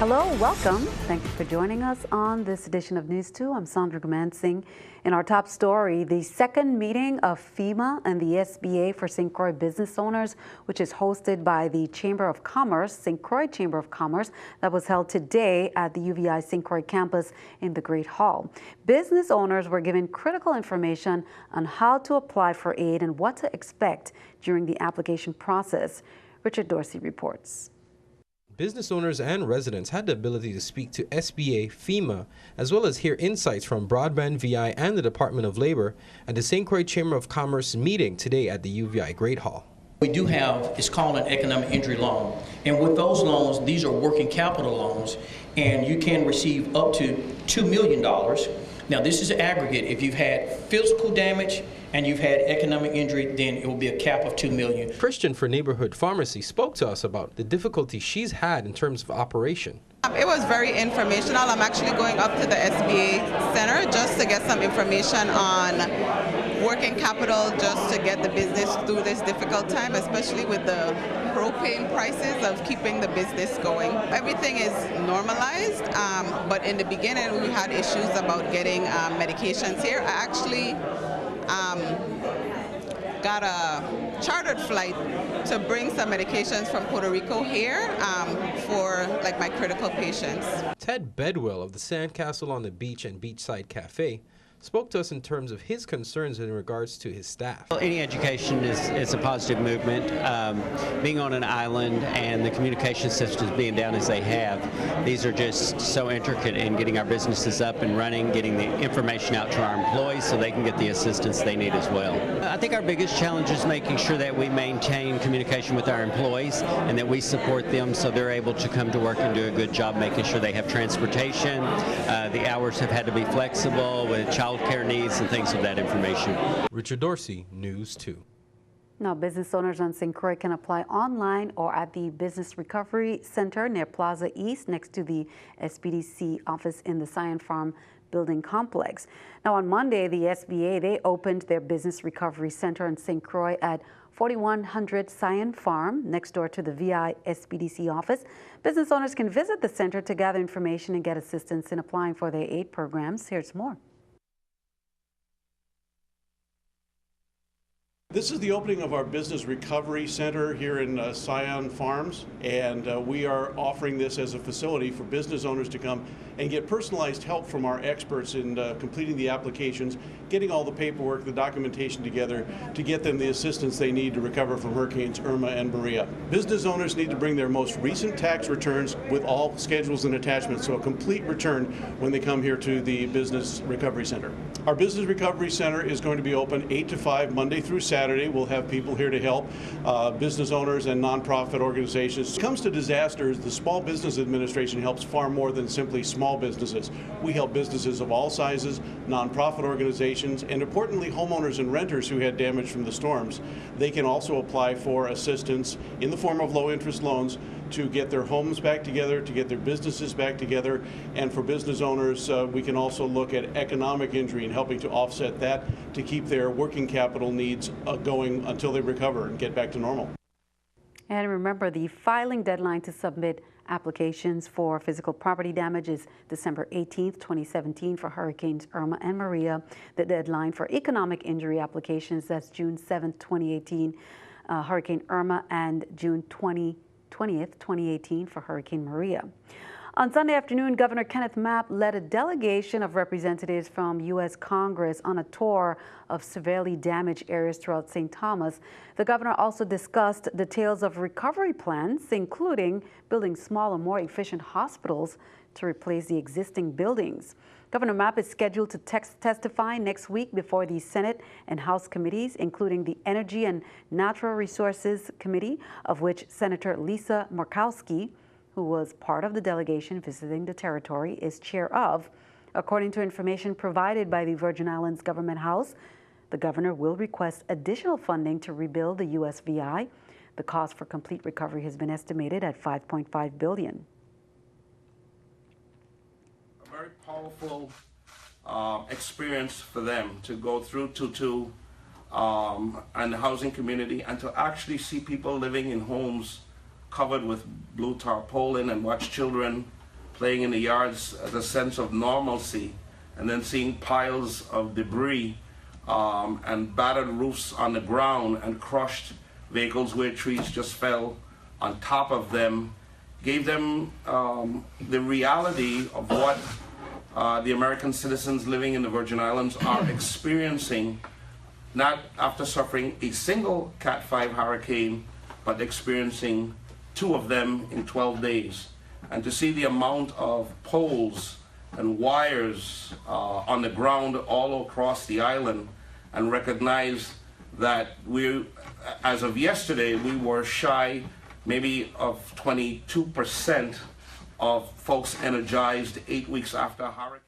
Hello, welcome. Thank you for joining us on this edition of News 2. I'm Sandra Gumansing. In our top story, the second meeting of FEMA and the SBA for St. Croix business owners, which is hosted by the Chamber of Commerce, St. Croix Chamber of Commerce, that was held today at the UVI St. Croix campus in the Great Hall. Business owners were given critical information on how to apply for aid and what to expect during the application process. Richard Dorsey reports. Business owners and residents had the ability to speak to SBA, FEMA, as well as hear insights from Broadband VI and the Department of Labor at the St. Croix Chamber of Commerce meeting today at the UVI Great Hall. We do have, it's called an economic injury loan. And with those loans, these are working capital loans, and you can receive up to $2 million. Now, this is aggregate. If you've had physical damage and you've had economic injury, then it will be a cap of $2 million. Christian for Neighborhood Pharmacy spoke to us about the difficulty she's had in terms of operation. It was very informational. I'm actually going up to the SBA Center just to get some information on working capital, just to get the business through this difficult time, especially with the propane prices of keeping the business going. Everything is normalized, but in the beginning we had issues about getting medications here. I actually got a chartered flight to bring some medications from Puerto Rico here for like my critical patients. Ted Bedwell of the Sandcastle on the Beach and Beachside Cafe spoke to us in terms of his concerns in regards to his staff. Well, any education is a positive movement. Being on an island and the communication systems being down as they have, these are just so intricate in getting our businesses up and running, getting the information out to our employees so they can get the assistance they need as well. I think our biggest challenge is making sure that we maintain communication with our employees and that we support them so they're able to come to work and do a good job making sure they have transportation. The hours have had to be flexible with child care needs and things of that information. Richard Dorsey, News 2. Now, business owners on St. Croix can apply online or at the Business Recovery Center near Plaza East next to the SBDC office in the Scion Farm building complex. Now, on Monday, the SBA, they opened their Business Recovery Center in St. Croix at 4100 Scion Farm, next door to the VI SBDC office. Business owners can visit the center to gather information and get assistance in applying for their aid programs. Here's more. This is the opening of our Business Recovery Center here in Scion Farms, and we are offering this as a facility for business owners to come and get personalized help from our experts in completing the applications, getting all the paperwork, the documentation together to get them the assistance they need to recover from Hurricanes Irma and Maria. Business owners need to bring their most recent tax returns with all schedules and attachments, so a complete return when they come here to the Business Recovery Center. Our Business Recovery Center is going to be open 8 to 5 Monday through Saturday. We'll have people here to help business owners and nonprofit organizations. When it comes to disasters, the Small Business Administration helps far more than simply small businesses. We help businesses of all sizes, nonprofit organizations, and importantly, homeowners and renters who had damage from the storms. They can also apply for assistance in the form of low-interest loans to get their homes back together, to get their businesses back together. And for business owners, we can also look at economic injury and helping to offset that to keep their working capital needs going until they recover and get back to normal. And remember, the filing deadline to submit applications for physical property damage is December 18th, 2017 for Hurricanes Irma and Maria. The deadline for economic injury applications, that's June 7th, 2018, Hurricane Irma, and June 20th, 2018 for Hurricane Maria. On Sunday afternoon, Governor Kenneth Mapp led a delegation of representatives from U.S. Congress on a tour of severely damaged areas throughout St. Thomas. The governor also discussed details of recovery plans, including building smaller, more efficient hospitals to replace the existing buildings. Governor Mapp is scheduled to testify next week before the Senate and House committees, including the Energy and Natural Resources Committee, of which Senator Lisa Murkowski, who was part of the delegation visiting the territory, is chair of. According to information provided by the Virgin Islands Government House, the governor will request additional funding to rebuild the USVI. The cost for complete recovery has been estimated at $5.5 billion. A very powerful experience for them to go through Tutu and the housing community, and to actually see people living in homes covered with blue tarpaulin and watch children playing in the yards, the sense of normalcy, and then seeing piles of debris and battered roofs on the ground and crushed vehicles where trees just fell on top of them, gave them the reality of what the American citizens living in the Virgin Islands are experiencing, not after suffering a single Cat 5 hurricane, but experiencing 2 of them in 12 days. And to see the amount of poles and wires on the ground all across the island, and recognize that we, as of yesterday, we were shy maybe of 22% of folks energized 8 weeks after a hurricane.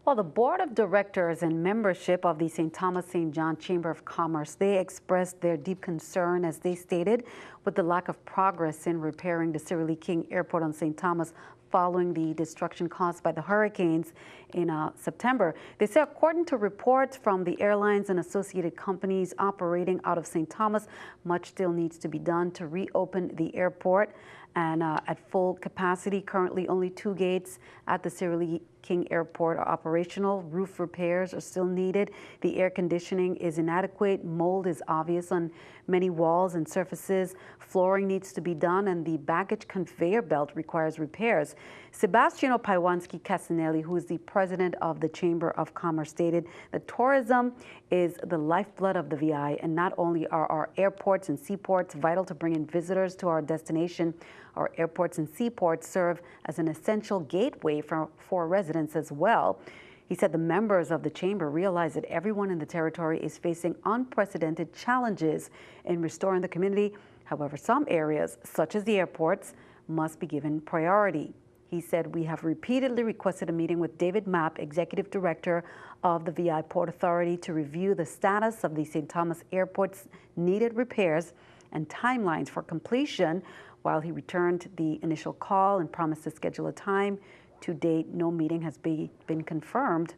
Well, the board of directors and membership of the St. Thomas St. John Chamber of Commerce, they expressed their deep concern, as they stated, with the lack of progress in repairing the Cyril E. King Airport on St. Thomas following the destruction caused by the hurricanes in September. They say, according to reports from the airlines and associated companies operating out of St. Thomas, much still needs to be done to reopen the airport. And at full capacity, currently only 2 gates at the Cyril E. King Airport are operational. Roof repairs are still needed. The air conditioning is inadequate. Mold is obvious on many walls and surfaces. Flooring needs to be done, and the baggage conveyor belt requires repairs. Sebastiano Paiwanski Casanelli, who is the president of the Chamber of Commerce, stated that tourism is the lifeblood of the VI, and not only are our airports and seaports vital to bring in visitors to our destination, our airports and seaports serve as an essential gateway for residents as well. He said the members of the chamber realize that everyone in the territory is facing unprecedented challenges in restoring the community. However, some areas, such as the airports, must be given priority. He said, we have repeatedly requested a meeting with David Mapp, Executive Director of the VI Port Authority, to review the status of the St. Thomas Airport's needed repairs and timelines for completion. While he returned the initial call and promised to schedule a time, to date, no meeting has been confirmed.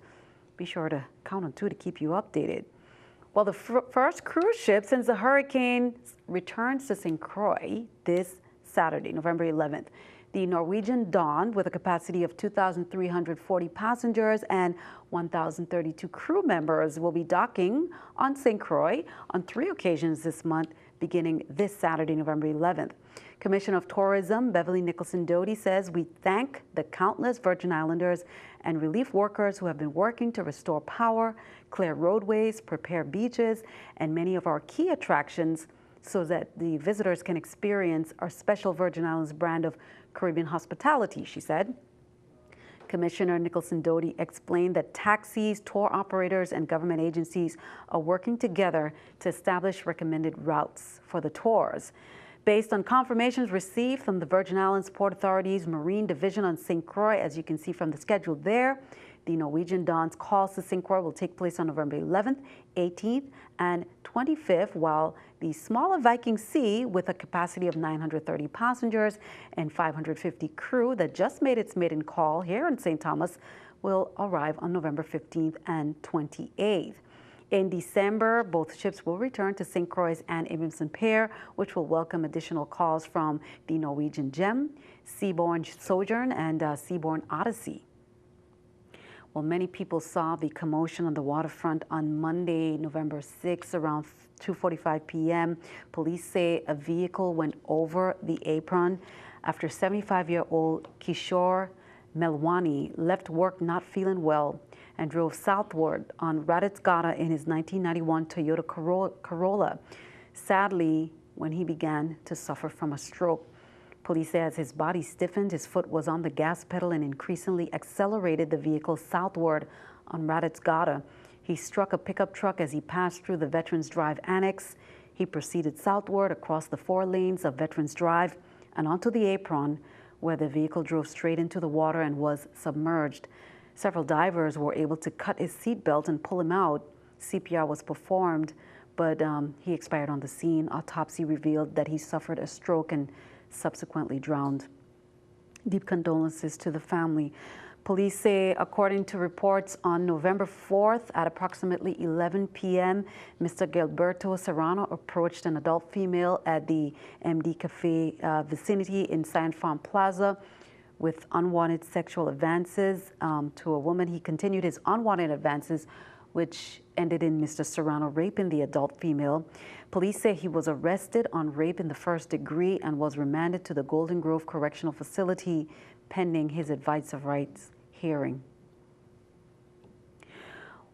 Be sure to count on 2 to keep you updated. Well, the first cruise ship since the hurricane returns to St. Croix this Saturday, November 11th. The Norwegian Dawn, with a capacity of 2,340 passengers and 1,032 crew members, will be docking on St. Croix on 3 occasions this month, beginning this Saturday, November 11th. Commissioner of Tourism Beverly Nicholson Doty says, we thank the countless Virgin Islanders and relief workers who have been working to restore power, clear roadways, prepare beaches, and many of our key attractions so that the visitors can experience our special Virgin Islands brand of Caribbean hospitality, she said. Commissioner Nicholson Doty explained that taxis, tour operators, and government agencies are working together to establish recommended routes for the tours. Based on confirmations received from the Virgin Islands Port Authority's Marine Division on St. Croix, as you can see from the schedule there, the Norwegian Dawn's calls to St. Croix will take place on November 11th, 18th, and 25th, while the smaller Viking Sea, with a capacity of 930 passengers and 550 crew that just made its maiden call here in St. Thomas, will arrive on November 15th and 28th. In December, both ships will return to St. Croix and Abramson Pier, which will welcome additional calls from the Norwegian Gem, Seabourn Sojourn, and Seabourn Odyssey. Well, many people saw the commotion on the waterfront on Monday, November 6th, around 2:45 p.m. Police say a vehicle went over the apron after 75-year-old Kishore Melwani left work not feeling well and drove southward on Raditz Gata in his 1991 Toyota Corolla. Sadly, when he began to suffer from a stroke. Police say as his body stiffened, his foot was on the gas pedal and increasingly accelerated the vehicle southward on Raditz Gata. He struck a pickup truck as he passed through the Veterans Drive Annex. He proceeded southward across the 4 lanes of Veterans Drive and onto the apron, where the vehicle drove straight into the water and was submerged. Several divers were able to cut his seatbelt and pull him out. CPR was performed, but he expired on the scene. Autopsy revealed that he suffered a stroke and subsequently drowned. Deep condolences to the family. Police say, according to reports on November 4th at approximately 11 p.m., Mr. Gilberto Serrano approached an adult female at the MD Cafe vicinity in Scion Farm Plaza, with unwanted sexual advances to a woman. He continued his unwanted advances, which ended in Mr. Serrano raping the adult female. Police say he was arrested on rape in the first degree and was remanded to the Golden Grove Correctional Facility pending his advice of rights hearing.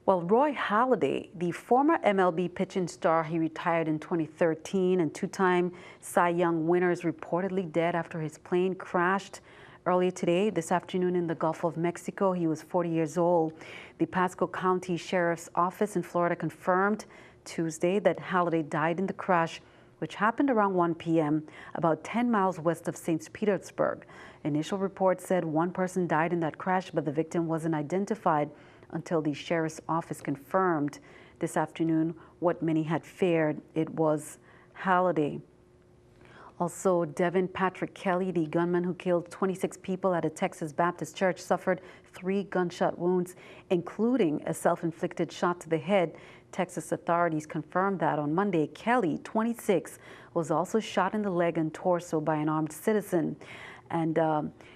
Well, Roy Halladay, the former MLB pitching star, he retired in 2013, and two-time Cy Young winner, is reportedly dead after his plane crashed earlier today, this afternoon, in the Gulf of Mexico. He was 40 years old. The Pasco County Sheriff's Office in Florida confirmed Tuesday that Halladay died in the crash, which happened around 1 p.m., about 10 miles west of St. Petersburg. Initial reports said one person died in that crash, but the victim wasn't identified until the Sheriff's Office confirmed this afternoon what many had feared. It was Halladay. Also, Devin Patrick Kelly, the gunman who killed 26 people at a Texas Baptist church, suffered 3 gunshot wounds, including a self-inflicted shot to the head. Texas authorities confirmed that on Monday. Kelly, 26, was also shot in the leg and torso by an armed citizen. And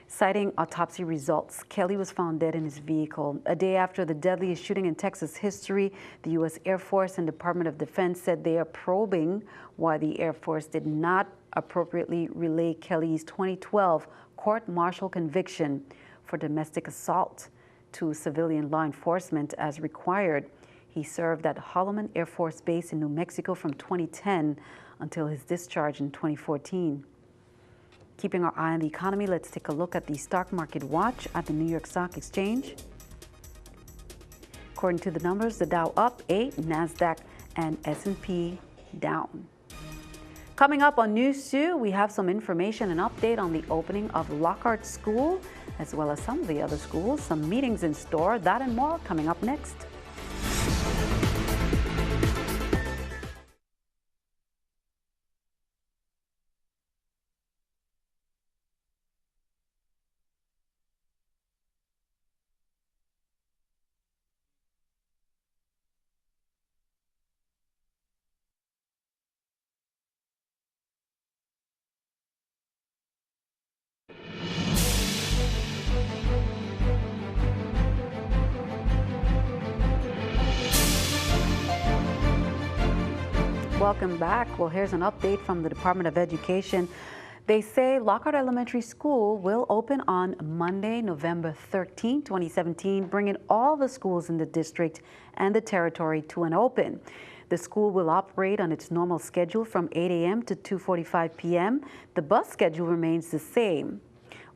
citing autopsy results, Kelly was found dead in his vehicle. A day after the deadliest shooting in Texas history, the U.S. Air Force and Department of Defense said they are probing why the Air Force did not appropriately relay Kelly's 2012 court-martial conviction for domestic assault to civilian law enforcement as required. He served at Holloman Air Force Base in New Mexico from 2010 until his discharge in 2014. Keeping our eye on the economy, let's take a look at the stock market watch at the New York Stock Exchange. According to the numbers, the Dow up 8, NASDAQ and S&P down. Coming up on News 2, we have some information and update on the opening of Lockhart School, as well as some of the other schools, some meetings in store, that and more coming up next. Welcome back. Well, here's an update from the Department of Education. They say Lockhart Elementary School will open on Monday, November 13, 2017, bringing all the schools in the district and the territory to an open. The school will operate on its normal schedule from 8 a.m. to 2:45 p.m. The bus schedule remains the same.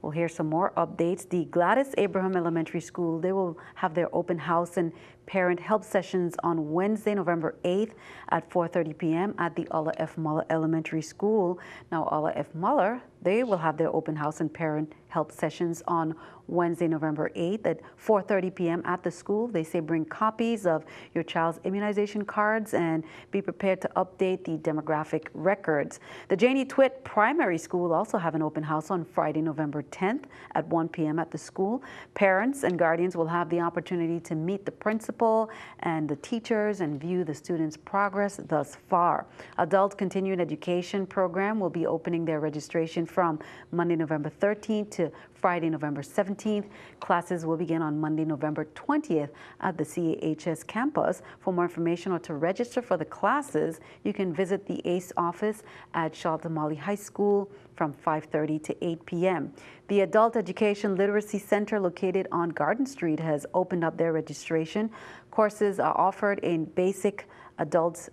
Well, here's some more updates. The Gladys Abraham Elementary School, they will have their open house and parent help sessions on Wednesday, November 8th at 4:30 p.m. at the Alla F. Muller Elementary School. Now, Alla F. Muller, they will have their open house and parent help sessions on Wednesday, November 8th at 4:30 p.m. at the school. They say bring copies of your child's immunization cards and be prepared to update the demographic records. The Janie Twitt Primary School will also have an open house on Friday, November 10th at 1 p.m. at the school. Parents and guardians will have the opportunity to meet the principal and the teachers and view the students' progress thus far. Adult Continuing Education Program will be opening their registration from Monday, November 13th to Friday, November 17th. Classes will begin on Monday, November 20th at the CAHS campus. For more information or to register for the classes, you can visit the ACE office at Charlotte High School from 5:30 to 8 p.m. The Adult Education Literacy Center located on Garden Street has opened up their registration. Courses are offered in basic adult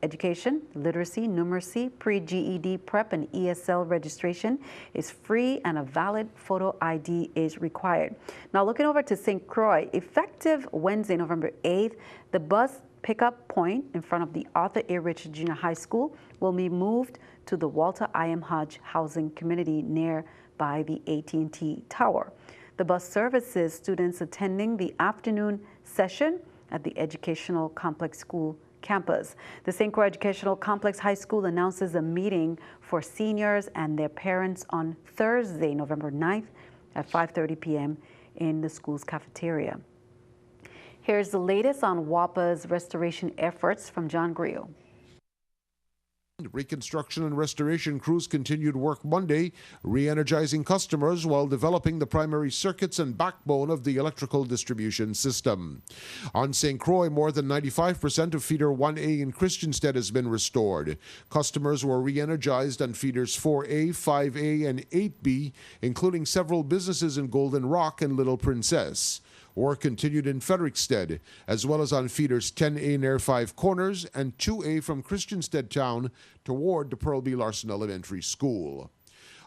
education, literacy, numeracy, pre-GED prep, and ESL. Registration is free and a valid photo ID is required. Now, looking over to St. Croix, effective Wednesday, November 8th, the bus pickup point in front of the Arthur A. Rich Junior High School will be moved to the Walter I. M. Hodge housing community nearby the AT&T Tower. The bus services students attending the afternoon session at the Educational Complex School campus. The St. Croix Educational Complex High School announces a meeting for seniors and their parents on Thursday, November 9th at 5:30 p.m. in the school's cafeteria. Here's the latest on WAPA's restoration efforts from John Griot. Reconstruction and restoration crews continued work Monday, re-energizing customers while developing the primary circuits and backbone of the electrical distribution system. On St. Croix, more than 95% of feeder 1A in Christiansted has been restored. Customers were re-energized on feeders 4A, 5A, and 8B, including several businesses in Golden Rock and Little Princess. Work continued in Frederiksted, as well as on feeders 10A near Five Corners and 2A from Christiansted Town toward the Pearl B. Larson Elementary School.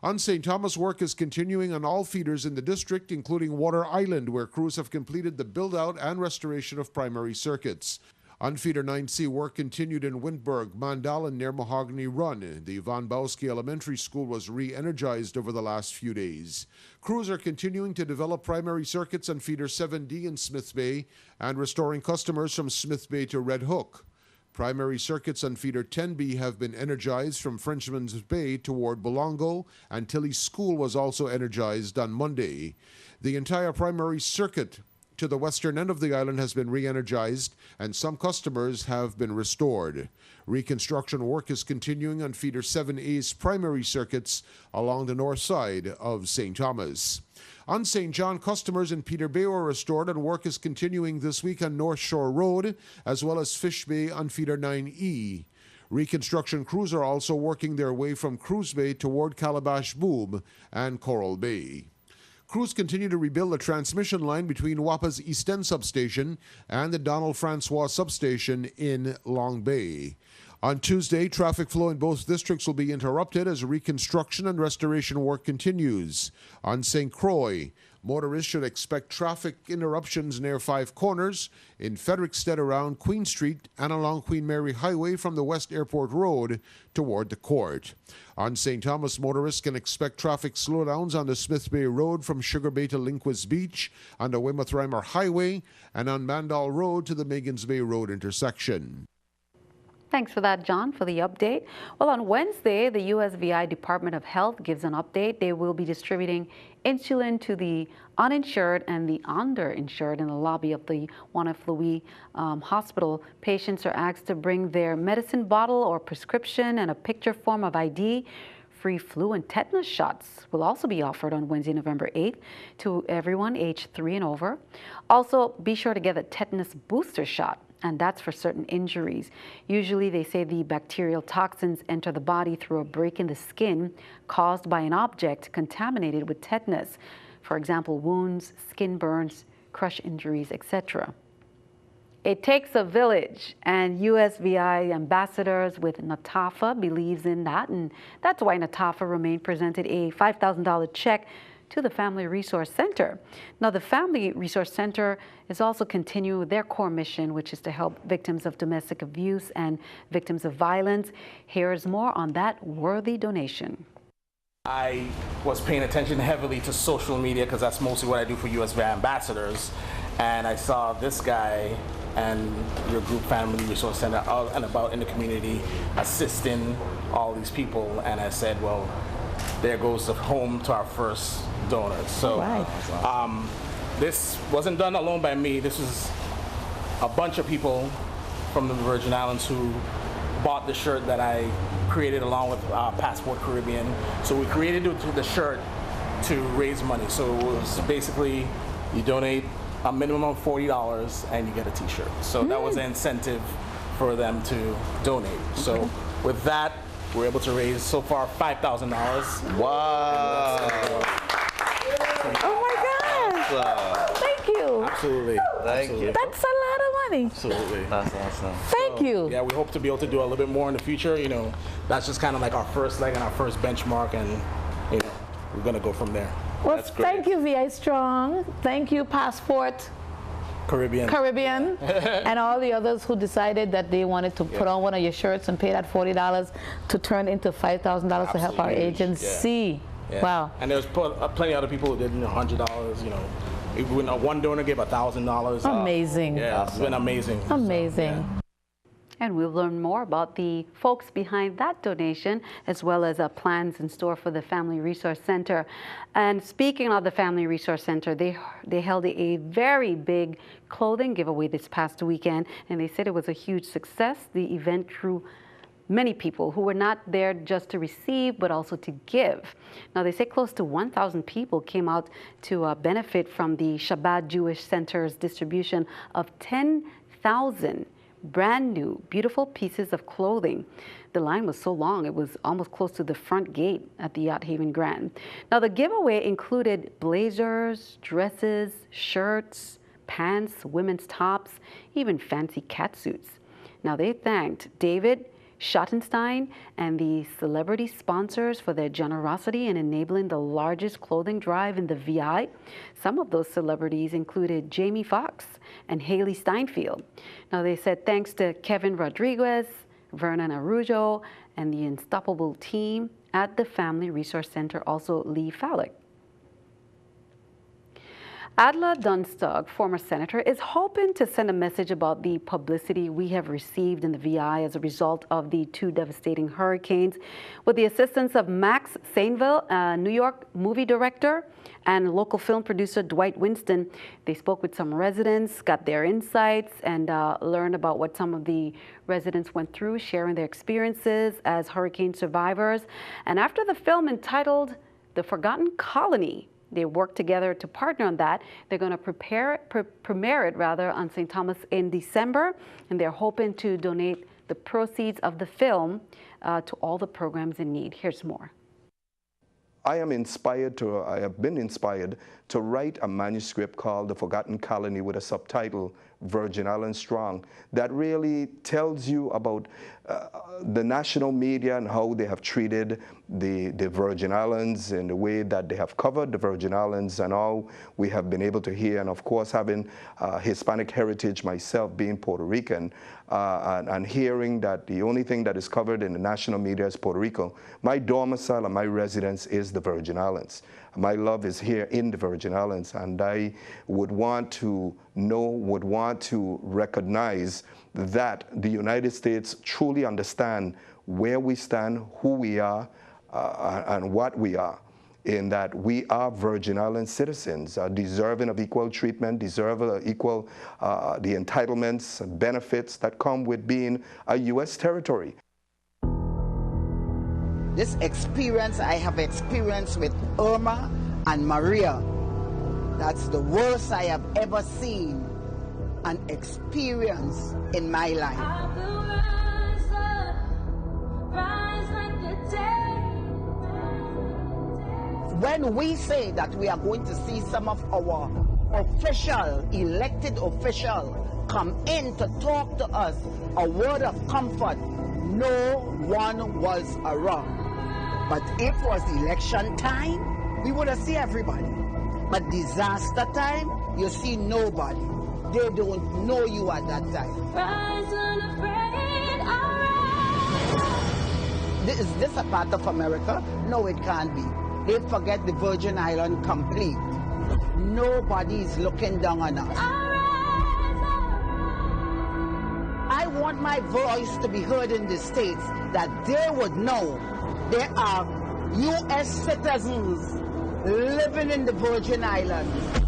On St. Thomas, work is continuing on all feeders in the district, including Water Island, where crews have completed the build-out and restoration of primary circuits. On feeder 9C, work continued in Windberg, Mandal, and near Mahogany Run. The Von Bowski Elementary School was re-energized over the last few days. Crews are continuing to develop primary circuits on feeder 7D in Smith Bay and restoring customers from Smith Bay to Red Hook. Primary circuits on feeder 10B have been energized from Frenchman's Bay toward Bolongo, and Tilly School was also energized on Monday. The entire primary circuit to the western end of the island has been re-energized, and some customers have been restored. Reconstruction work is continuing on feeder 7A's primary circuits along the north side of St. Thomas. On St. John, customers in Peter Bay were restored, and work is continuing this week on North Shore Road, as well as Fish Bay on feeder 9E. Reconstruction crews are also working their way from Cruz Bay toward Calabash Boom and Coral Bay. Crews continue to rebuild the transmission line between WAPA's East End substation and the Donald Francois substation in Long Bay. On Tuesday, traffic flow in both districts will be interrupted as reconstruction and restoration work continues. On St. Croix, motorists should expect traffic interruptions near Five Corners, in Frederiksted around Queen Street, and along Queen Mary Highway from the West Airport Road toward the court. On St. Thomas, motorists can expect traffic slowdowns on the Smith Bay Road from Sugar Bay to Linquist Beach, on the Weymouth-Reimer Highway, and on Mandal Road to the Megans Bay Road intersection. Thanks for that, John, for the update. Well, on Wednesday, the USVI Department of Health gives an update. They will be distributing insulin to the uninsured and the underinsured in the lobby of the Juan F. Louis Hospital. Patients are asked to bring their medicine bottle or prescription and a picture form of ID. Free flu and tetanus shots will also be offered on Wednesday, November 8th to everyone aged 3 and over. Also, be sure to get a tetanus booster shot, and that's for certain injuries. Usually they say the bacterial toxins enter the body through a break in the skin caused by an object contaminated with tetanus. For example, wounds, skin burns, crush injuries, etc. It takes a village, and USVI ambassadors with NATAFA believes in that, and that's why NATAFA remained presented a $5,000 check to the Family Resource Center. Now, the Family Resource Center is also continuing with their core mission, which is to help victims of domestic abuse and victims of violence. Here's more on that worthy donation. I was paying attention heavily to social media because that's mostly what I do for USVI ambassadors. And I saw this guy and your group, Family Resource Center, out and about in the community assisting all these people. And I said, well, there goes the home to our first donor. So this wasn't done alone by me. This is a bunch of people from the Virgin Islands who bought the shirt that I created along with Passport Caribbean. So we created the shirt to raise money. So it was basically you donate a minimum of $40 and you get a t-shirt. So that was the incentive for them to donate. So with that, we're able to raise so far $5,000. Wow. Oh my gosh. Thank you. Absolutely. Thank you. That's a lot of money. Absolutely. That's awesome. Thank you. Yeah, we hope to be able to do a little bit more in the future. You know, that's just kind of like our first leg and our first benchmark, and you know, we're gonna go from there. Well, That's great. thank you, VI Strong. Thank you, Passport Caribbean, and all the others who decided that they wanted to put on one of your shirts and pay that $40 to turn into $5,000 to help our agency. Yeah. Wow. And there's plenty of other people who did $100. You know, even one donor gave $1,000. Amazing. Yeah, it's been amazing. Amazing. So, yeah. And we'll learn more about the folks behind that donation, as well as plans in store for the Family Resource Center. And speaking of the Family Resource Center, they held a very big clothing giveaway this past weekend, and they said it was a huge success. The event drew many people who were not there just to receive, but also to give. Now, they say close to 1,000 people came out to benefit from the Shabbat Jewish Center's distribution of 10,000 brand new, beautiful pieces of clothing. The line was so long, it was almost close to the front gate at the Yacht Haven Grand. Now, the giveaway included blazers, dresses, shirts, pants, women's tops, even fancy catsuits. Now, they thanked David Schottenstein and the celebrity sponsors for their generosity in enabling the largest clothing drive in the VI. Some of those celebrities included Jamie Foxx and Haley Steinfeld. Now, they said thanks to Kevin Rodriguez, Vernon Arujo, and the unstoppable team at the Family Resource Center, also Lee Fallick. Adla Dunstug, former senator, is hoping to send a message about the publicity we have received in the VI as a result of the two devastating hurricanes. With the assistance of Max Sainville, a New York movie director, and local film producer Dwight Winston, they spoke with some residents, got their insights, and learned about what some of the residents went through, sharing their experiences as hurricane survivors. And after the film entitled The Forgotten Colony, they worked together to partner on that. They're going to premiere it on St. Thomas in December, and they're hoping to donate the proceeds of the film to all the programs in need. Here's more. I have been inspired to write a manuscript called The Forgotten Colony with a subtitle, Virgin Islands Strong, that really tells you about the national media and how they have treated the Virgin Islands in the way that they have covered the Virgin Islands and all we have been able to hear. And of course, having Hispanic heritage myself, being Puerto Rican, and hearing that the only thing that is covered in the national media is Puerto Rico. My domicile and my residence is the Virgin Islands. My love is here in the Virgin Islands, and I would want to recognize that the United States truly understand where we stand, who we are, and what we are, in that we are Virgin Island citizens, deserving of equal treatment, deserve equal the entitlements and benefits that come with being a U.S. territory. This experience I have experienced with Irma and Maria, that's the worst I have ever seen and experienced in my life. When we say that we are going to see some of our elected officials come in to talk to us, a word of comfort, no one was around. But if it was election time, we would have seen everybody. But disaster time, you see nobody. They don't know you at that time. Is this a part of America? No, it can't be. They forget the Virgin Island complete. Nobody is looking down on us. I want my voice to be heard in the States, that they would know there are U.S. citizens living in the Virgin Islands.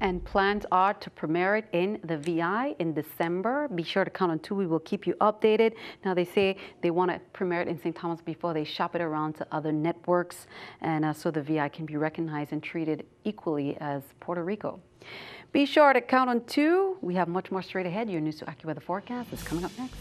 And plans are to premiere it in the VI in December. Be sure to count on 2. We will keep you updated. Now, they say they want to premiere it in St. Thomas before they shop it around to other networks, and so the VI can be recognized and treated equally as Puerto Rico. Be sure to count on 2. We have much more straight ahead. Your News 2 AccuWeather forecast is coming up next.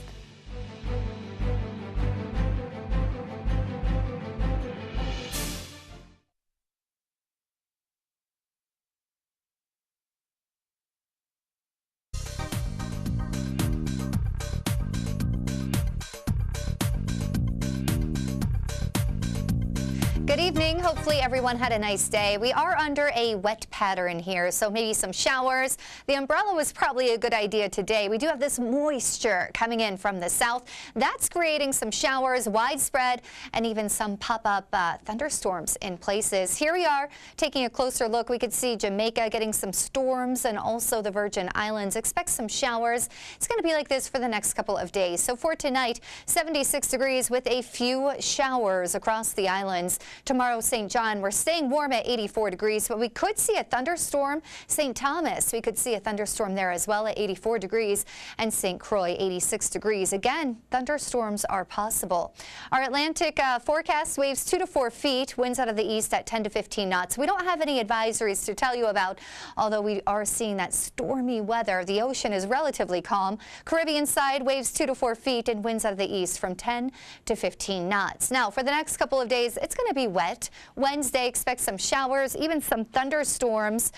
Good evening. Hopefully everyone had a nice day. We are under a wet pattern here, so maybe some showers. The umbrella was probably a good idea today. We do have this moisture coming in from the south. That's creating some showers, widespread, and even some pop-up thunderstorms in places. Here we are taking a closer look. We could see Jamaica getting some storms, and also the Virgin Islands. Expect some showers. It's going to be like this for the next couple of days. So for tonight, 76 degrees with a few showers across the islands. Tomorrow, St. John, we're staying warm at 84 degrees, but we could see a thunderstorm. St. Thomas, we could see a thunderstorm there as well at 84 degrees, and St. Croix, 86 degrees. Again, thunderstorms are possible. Our Atlantic forecast, waves 2 to 4 feet, winds out of the east at 10 to 15 knots. We don't have any advisories to tell you about, although we are seeing that stormy weather. The ocean is relatively calm. Caribbean side, waves 2 to 4 feet and winds out of the east from 10 to 15 knots. Now, for the next couple of days, it's going to be wet. Wednesday, expect some showers, even some thunderstorms.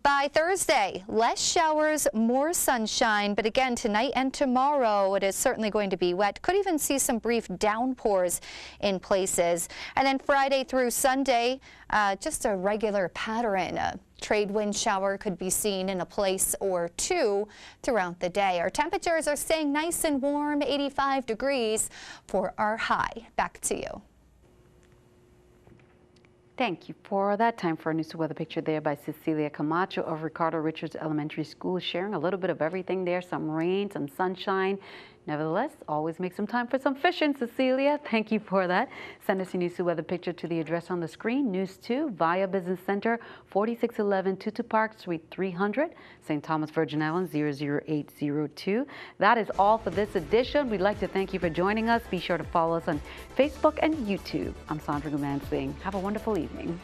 By Thursday, less showers, more sunshine. But again, tonight and tomorrow, it is certainly going to be wet. Could even see some brief downpours in places. And then Friday through Sunday, just a regular pattern. A trade wind shower could be seen in a place or two throughout the day. Our temperatures are staying nice and warm, 85 degrees for our high. Back to you. Thank you for that. Time for a news to weather picture there by Cecilia Camacho of Ricardo Richards Elementary School, sharing a little bit of everything there, some rain, some sunshine. Nevertheless, always make some time for some fishing, Cecilia. Thank you for that. Send us your news to weather picture to the address on the screen, News 2, via Business Center, 4611 Tutu Park, Suite 300, St. Thomas, Virgin Islands, 00802. That is all for this edition. We'd like to thank you for joining us. Be sure to follow us on Facebook and YouTube. I'm Sandra Gumansing. Have a wonderful evening.